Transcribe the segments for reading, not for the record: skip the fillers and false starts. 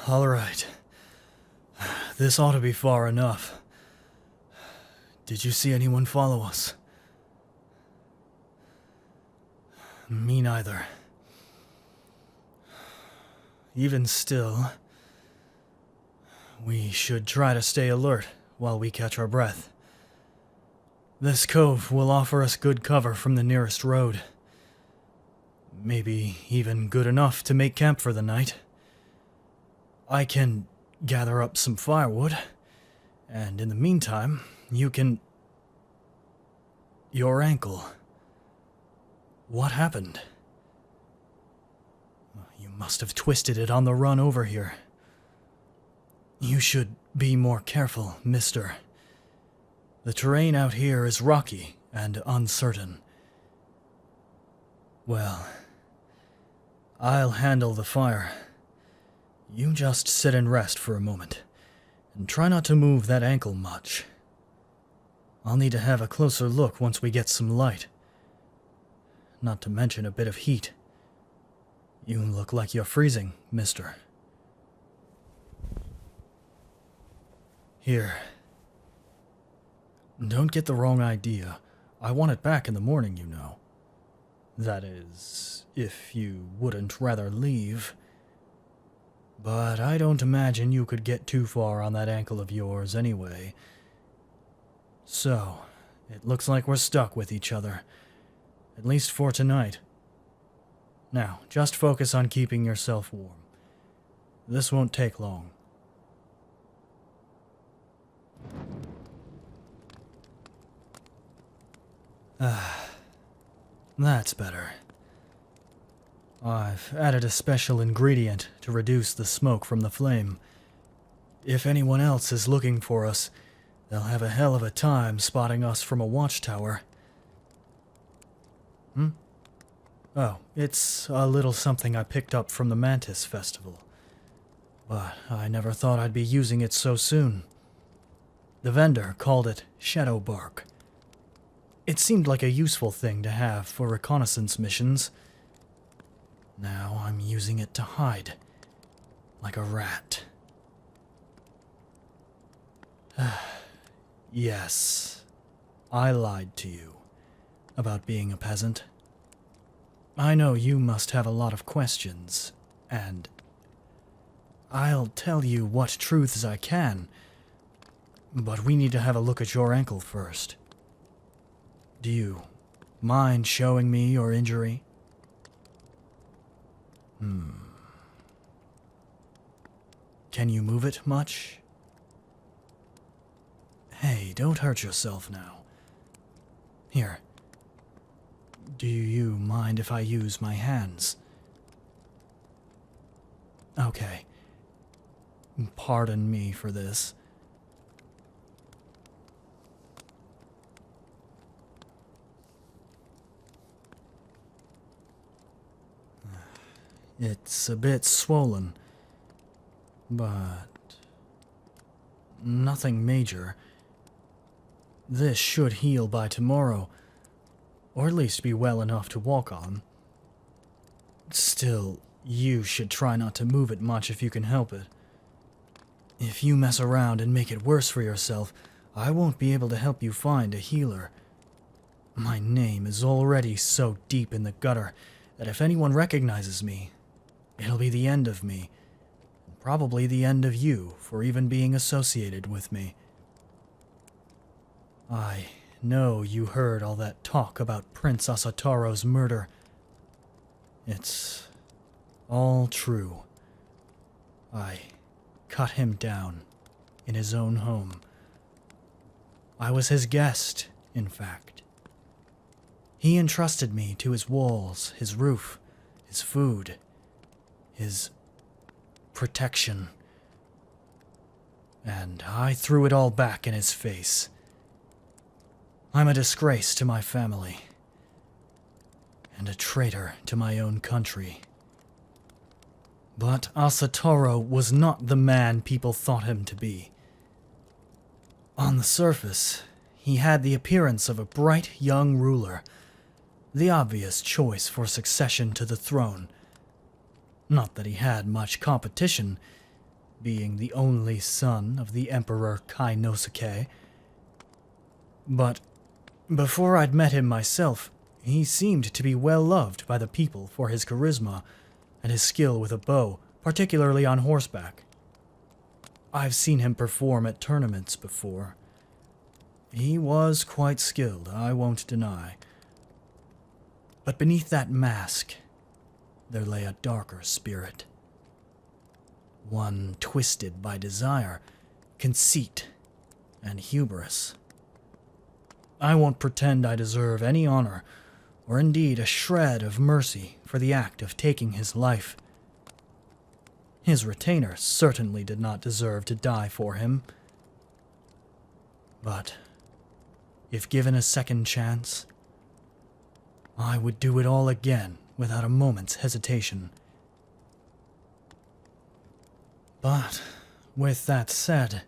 All right. This ought to be far enough. Did you see anyone follow us? Me neither. Even still, we should try to stay alert while we catch our breath. This cove will offer us good cover from the nearest road. Maybe even good enough to make camp for the night. I can gather up some firewood, and in the meantime, you can... Your ankle. What happened? You must have twisted it on the run over here. You should be more careful, mister. The terrain out here is rocky and uncertain. Well, I'll handle the fire. You just sit and rest for a moment, and try not to move that ankle much. I'll need to have a closer look once we get some light. Not to mention a bit of heat. You look like you're freezing, mister. Here. Don't get the wrong idea. I want it back in the morning, you know. That is, if you wouldn't rather leave. But I don't imagine you could get too far on that ankle of yours anyway. So, it looks like we're stuck with each other. At least for tonight. Now, just focus on keeping yourself warm. This won't take long. That's better. I've added a special ingredient to reduce the smoke from the flame. If anyone else is looking for us, they'll have a hell of a time spotting us from a watchtower. Oh, it's a little something I picked up from the Mantis Festival. But I never thought I'd be using it so soon. The vendor called it shadow bark. It seemed like a useful thing to have for reconnaissance missions. Now I'm using it to hide, like a rat. Yes, I lied to you about being a peasant. I know you must have a lot of questions, and I'll tell you what truths I can, but we need to have a look at your ankle first. Do you mind showing me your injury? Can you move it much? Hey, don't hurt yourself now. Here. Do you mind if I use my hands? Okay. Pardon me for this. It's a bit swollen, but nothing major. This should heal by tomorrow, or at least be well enough to walk on. Still, you should try not to move it much if you can help it. If you mess around and make it worse for yourself, I won't be able to help you find a healer. My name is already so deep in the gutter that if anyone recognizes me, it'll be the end of me, and probably the end of you for even being associated with me. I know you heard all that talk about Prince Asataro's murder. It's all true. I cut him down in his own home. I was his guest, in fact. He entrusted me to his walls, his roof, his food, his protection. And I threw it all back in his face. I'm a disgrace to my family, and a traitor to my own country. But Asataro was not the man people thought him to be. On the surface, he had the appearance of a bright young ruler, the obvious choice for succession to the throne. Not that he had much competition. being the only son of the Emperor Kainosuke. But before I'd met him myself, he seemed to be well loved by the people for his charisma and his skill with a bow, particularly on horseback. I've seen him perform at tournaments before. He was quite skilled, I won't deny. But beneath that mask, there lay a darker spirit. One twisted by desire, conceit, and hubris. I won't pretend I deserve any honor, or indeed a shred of mercy for the act of taking his life. His retainer certainly did not deserve to die for him. But if given a second chance, I would do it all again without a moment's hesitation. But with that said,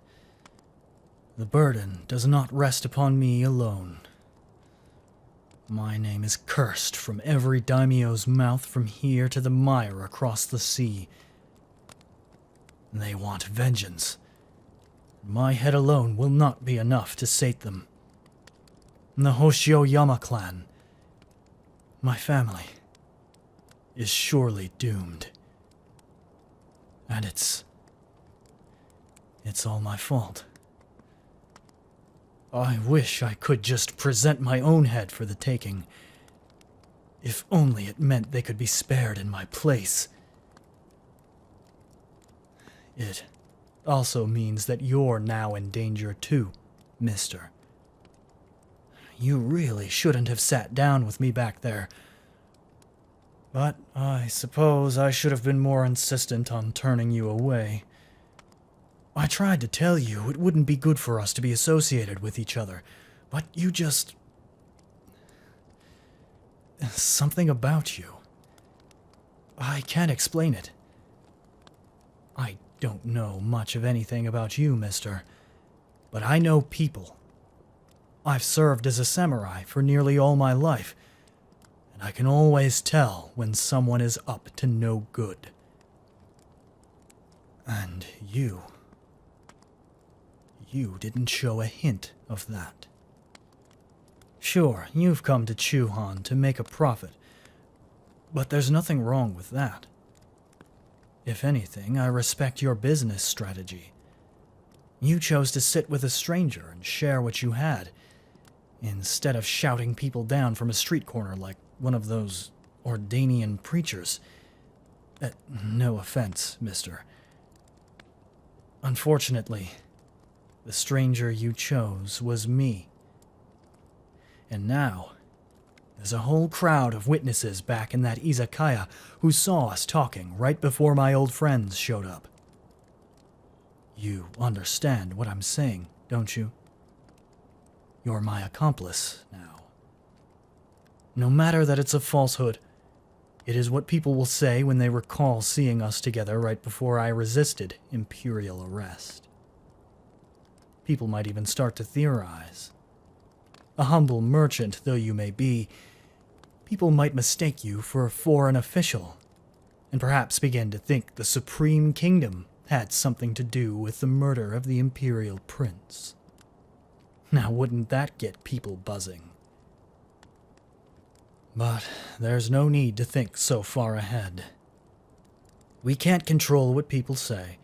the burden does not rest upon me alone. My name is cursed from every daimyo's mouth from here to the mire across the sea. They want vengeance. My head alone will not be enough to sate them. The Hoshioyama clan, my family, is surely doomed. And it's all my fault. I wish I could just present my own head for the taking. If only it meant they could be spared in my place. It also means that you're now in danger too, mister. You really shouldn't have sat down with me back there. But I suppose I should have been more insistent on turning you away. I tried to tell you it wouldn't be good for us to be associated with each other, but you just... Something about you. I can't explain it. I don't know much of anything about you, mister, but I know people. I've served as a samurai for nearly all my life, and I can always tell when someone is up to no good. And you didn't show a hint of that. Sure, you've come to Chuuhan to make a profit, but there's nothing wrong with that. If anything, I respect your business strategy. You chose to sit with a stranger and share what you had, instead of shouting people down from a street corner like one of those Ordanian preachers. No offense, mister. Unfortunately, the stranger you chose was me. And now, there's a whole crowd of witnesses back in that izakaya who saw us talking right before my old friends showed up. You understand what I'm saying, don't you? You're my accomplice now. No matter that it's a falsehood, it is what people will say when they recall seeing us together right before I resisted imperial arrest. People might even start to theorize. A humble merchant though you may be, people might mistake you for a foreign official, and perhaps begin to think the Supreme Kingdom had something to do with the murder of the Imperial Prince. Now wouldn't that get people buzzing? But there's no need to think so far ahead. We can't control what people say,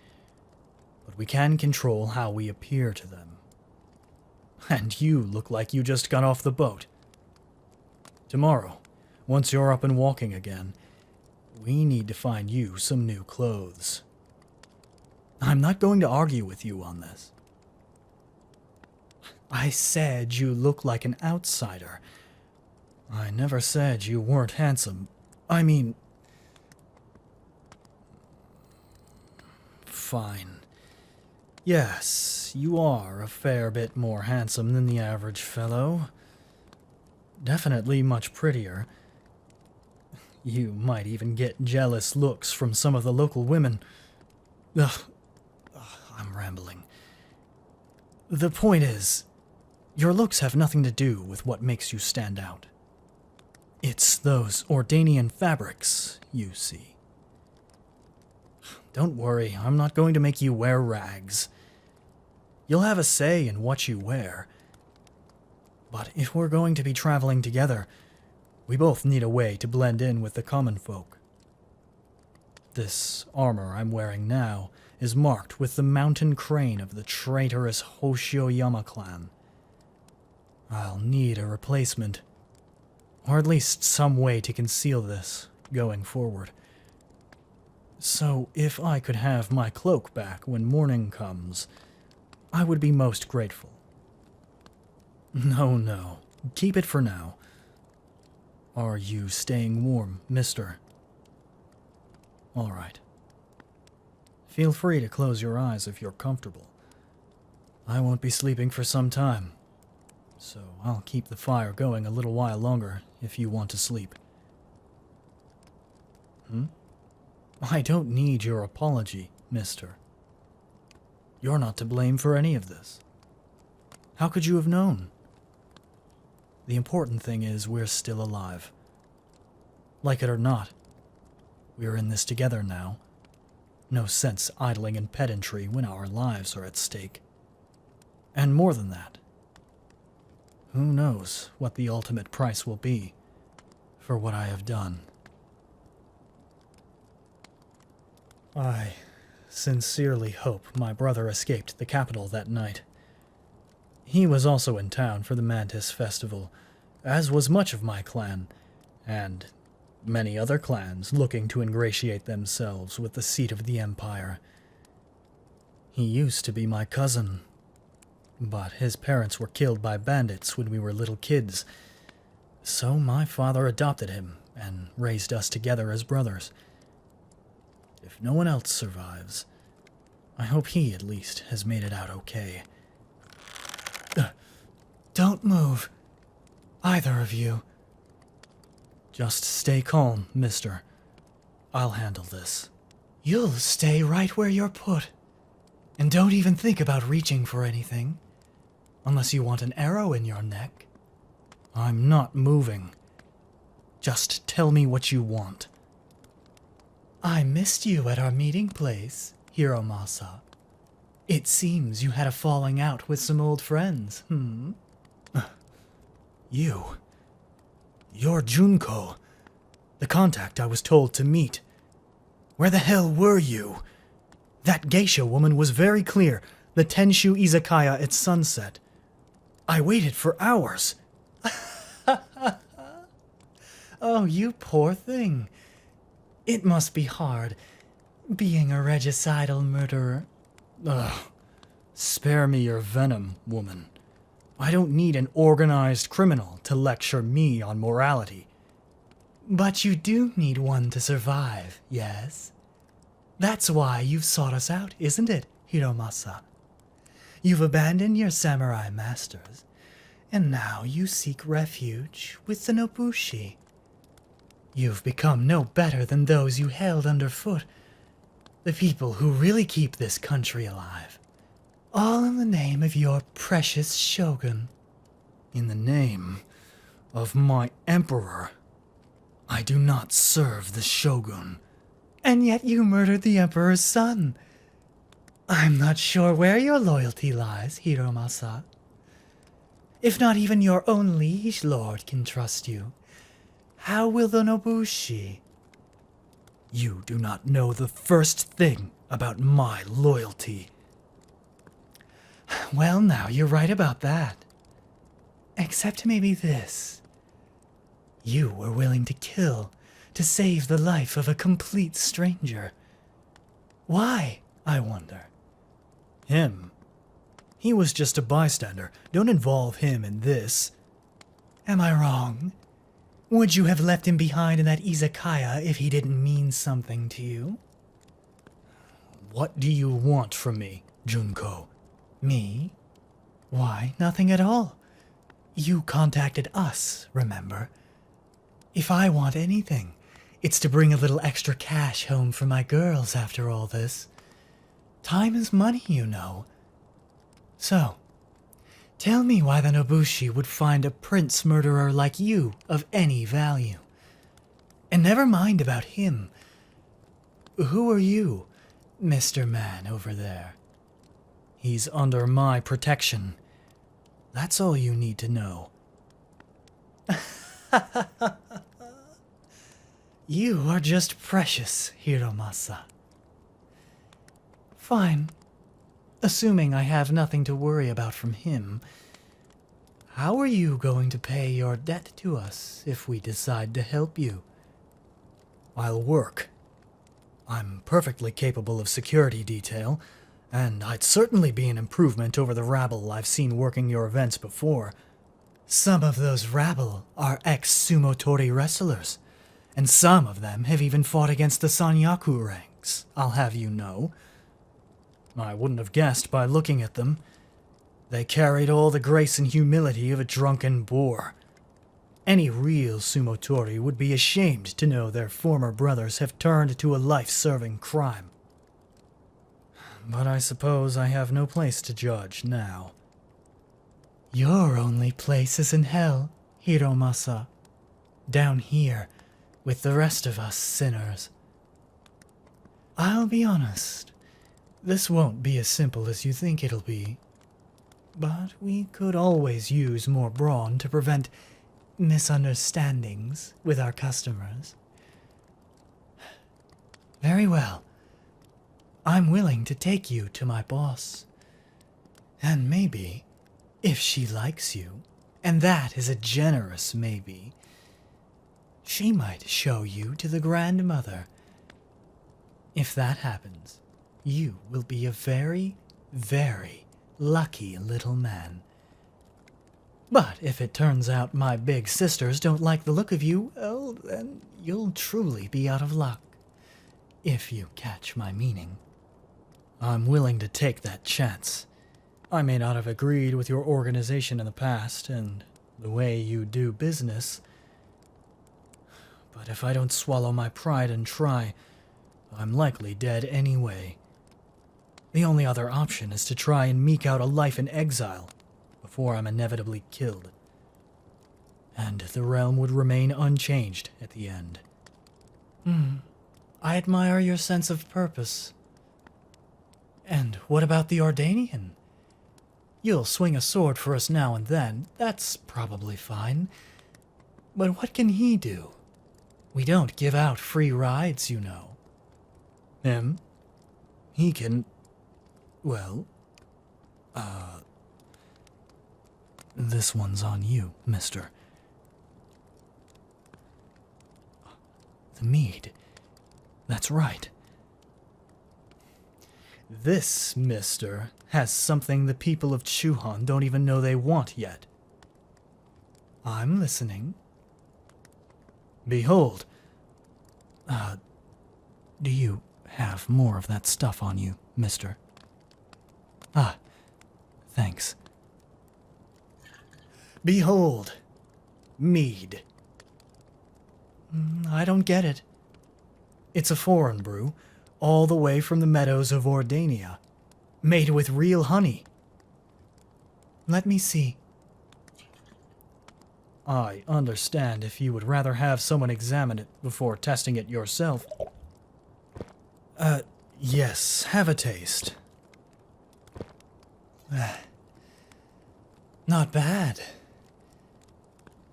but we can control how we appear to them. And you look like you just got off the boat. Tomorrow, once you're up and walking again, we need to find you some new clothes. I'm not going to argue with you on this. I said you look like an outsider. I never said you weren't handsome. I mean... Fine. Yes, you are a fair bit more handsome than the average fellow. Definitely much prettier. You might even get jealous looks from some of the local women. I'm rambling. The point is, your looks have nothing to do with what makes you stand out. It's those Ordanian fabrics, you see. Don't worry, I'm not going to make you wear rags. You'll have a say in what you wear. But if we're going to be traveling together, we both need a way to blend in with the common folk. This armor I'm wearing now is marked with the mountain crane of the traitorous Hoshioyama clan. I'll need a replacement, or at least some way to conceal this going forward. So if I could have my cloak back when morning comes, I would be most grateful. No, keep it for now. Are you staying warm, mister? All right. Feel free to close your eyes if you're comfortable. I won't be sleeping for some time, so I'll keep the fire going a little while longer if you want to sleep. I don't need your apology, mister. You're not to blame for any of this. How could you have known? The important thing is we're still alive. Like it or not, we're in this together now. No sense idling in pedantry when our lives are at stake. And more than that, who knows what the ultimate price will be for what I have done. I sincerely hope my brother escaped the capital that night. He was also in town for the Mantis Festival, as was much of my clan, and many other clans looking to ingratiate themselves with the seat of the Empire. He used to be my cousin, but his parents were killed by bandits when we were little kids, so my father adopted him and raised us together as brothers. If no one else survives, I hope he at least has made it out okay. Don't move, either of you. Just stay calm, mister. I'll handle this. You'll stay right where you're put. And don't even think about reaching for anything. Unless you want an arrow in your neck. I'm not moving. Just tell me what you want. I missed you at our meeting place, Hiromasa. It seems you had a falling out with some old friends, You're Junko, the contact I was told to meet. Where the hell were you? That geisha woman was very clear, the Tenshu Izakaya at sunset. I waited for hours. Oh, you poor thing. It must be hard, being a regicidal murderer. Ugh. Spare me your venom, woman. I don't need an organized criminal to lecture me on morality. But you do need one to survive, yes? That's why you've sought us out, isn't it, Hiromasa? You've abandoned your samurai masters, and now you seek refuge with the Nobushi. You've become no better than those you held underfoot, the people who really keep this country alive. All in the name of your precious shogun. In the name of my emperor. I do not serve the shogun. And yet you murdered the emperor's son. I'm not sure where your loyalty lies, Hiromasa. If not even your own liege lord can trust you, how will the Nobushi? You do not know the first thing about my loyalty. Well, now, you're right about that. Except maybe this. You were willing to kill to save the life of a complete stranger. Why, I wonder? Him? He was just a bystander. Don't involve him in this. Am I wrong? Would you have left him behind in that izakaya if he didn't mean something to you? What do you want from me, Junko? Me? Why, nothing at all. You contacted us, remember? If I want anything, it's to bring a little extra cash home for my girls after all this. Time is money, you know. So, tell me why the Nobushi would find a prince murderer like you of any value. And never mind about him. Who are you? Mr. Man over there. He's under my protection. That's all you need to know. You are just precious, Hiromasa. Fine. Assuming I have nothing to worry about from him, how are you going to pay your debt to us if we decide to help you? I'll work. I'm perfectly capable of security detail, and I'd certainly be an improvement over the rabble I've seen working your events before. Some of those rabble are ex-sumotori wrestlers, and some of them have even fought against the Sanyaku ranks, I'll have you know. I wouldn't have guessed by looking at them. They carried all the grace and humility of a drunken boor. Any real sumotori would be ashamed to know their former brothers have turned to a life-serving crime. But I suppose I have no place to judge now. Your only place is in hell, Hiromasa. Down here, with the rest of us sinners. I'll be honest, this won't be as simple as you think it'll be. But we could always use more brawn to prevent misunderstandings with our customers. Very well. I'm willing to take you to my boss. And maybe, if she likes you, and that is a generous maybe, she might show you to the grandmother. If that happens, you will be a very, very lucky little man. But if it turns out my big sisters don't like the look of you, well, then you'll truly be out of luck. If you catch my meaning. I'm willing to take that chance. I may not have agreed with your organization in the past and the way you do business, but if I don't swallow my pride and try, I'm likely dead anyway. The only other option is to try and meek out a life in exile before I'm inevitably killed. And the realm would remain unchanged at the end. I admire your sense of purpose. And what about the Ordanian? You'll swing a sword for us now and then, that's probably fine. But what can he do? We don't give out free rides, you know. Him? He can... well... This one's on you, mister. The mead. That's right. This, mister, has something the people of Chuuhan don't even know they want yet. I'm listening. Behold. Do you have more of that stuff on you, mister? Ah, thanks. Behold. Mead. I don't get it. It's a foreign brew, all the way from the meadows of Ordania, made with real honey. Let me see. I understand if you would rather have someone examine it before testing it yourself. Yes, have a taste. Not bad.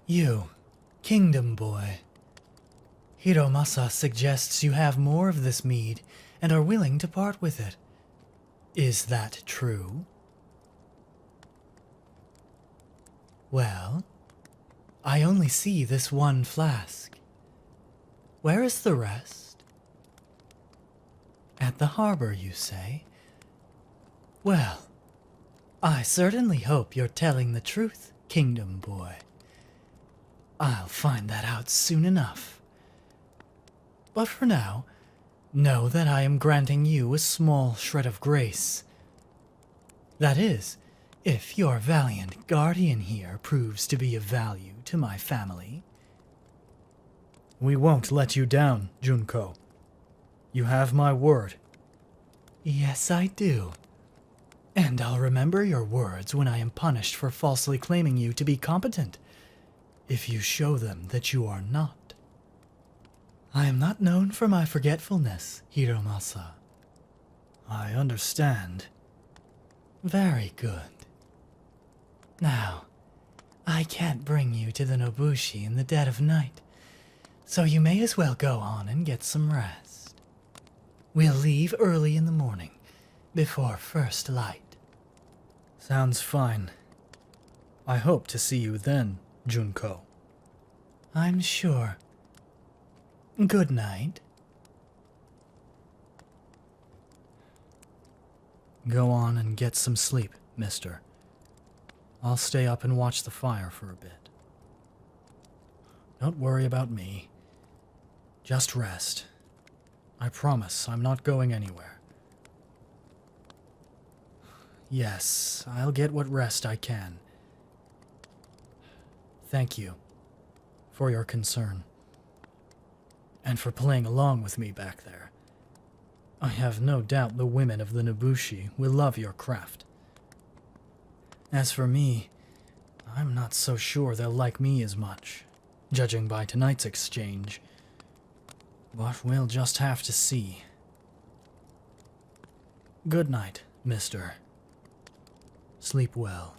You, Kingdom Boy. Hiromasa suggests you have more of this mead and are willing to part with it. Is that true? Well, I only see this one flask. Where is the rest? At the harbor, you say? Well, I certainly hope you're telling the truth, Kingdom Boy. I'll find that out soon enough. But for now, know that I am granting you a small shred of grace. That is, if your valiant guardian here proves to be of value to my family. We won't let you down, Junko. You have my word. Yes, I do. And I'll remember your words when I am punished for falsely claiming you to be competent, if you show them that you are not. I am not known for my forgetfulness, Hiromasa. I understand. Very good. Now, I can't bring you to the Nobushi in the dead of night, so you may as well go on and get some rest. We'll leave early in the morning, before first light. Sounds fine. I hope to see you then, Junko. I'm sure. Good night. Go on and get some sleep, mister. I'll stay up and watch the fire for a bit. Don't worry about me. Just rest. I promise I'm not going anywhere. Yes, I'll get what rest I can. Thank you for your concern, and for playing along with me back there. I have no doubt the women of the Nobushi will love your craft. As for me, I'm not so sure they'll like me as much, judging by tonight's exchange. But we'll just have to see. Good night, mister. Sleep well.